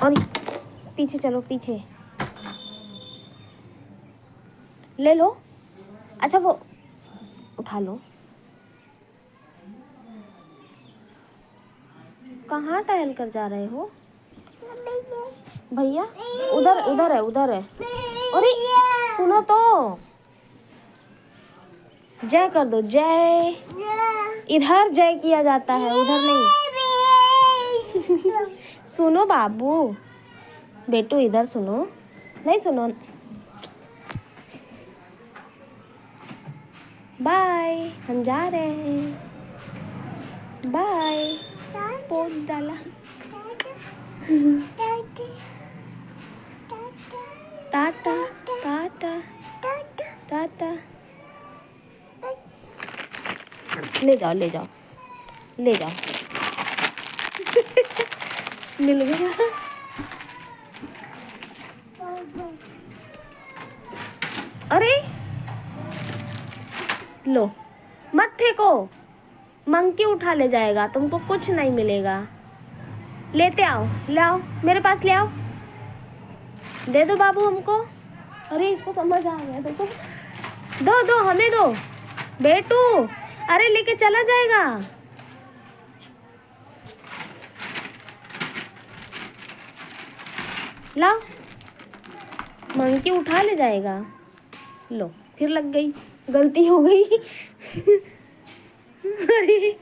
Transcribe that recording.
और पीछे चलो, पीछे ले लो। अच्छा वो उठा लो। कहाँ टहल कर जा रहे हो भैया? उधर उधर है, उधर है। अरे सुनो तो, जय कर दो, जय। इधर जय किया जाता है, उधर नहीं। सुनो बाबू, बेटू इधर सुनो। नहीं सुनो। बाय, हम जा रहे हैं। बाय। पोत डाला। टाटा टाटा टाटा। ले जाओ, ले जाओ, ले जाओ। मिल गया। अरे लो, मत फेंको, मंकी उठा ले जाएगा, तुमको कुछ नहीं मिलेगा। लेते आओ, ले आओ, मेरे पास ले आओ। दे दो बाबू हमको। अरे इसको समझ आ गया। देखो, दो दो, हमें दो बेटू। अरे लेके चला जाएगा। लाओ, मंकी उठा ले जाएगा। लो, फिर लग गई, गलती हो गई। अरे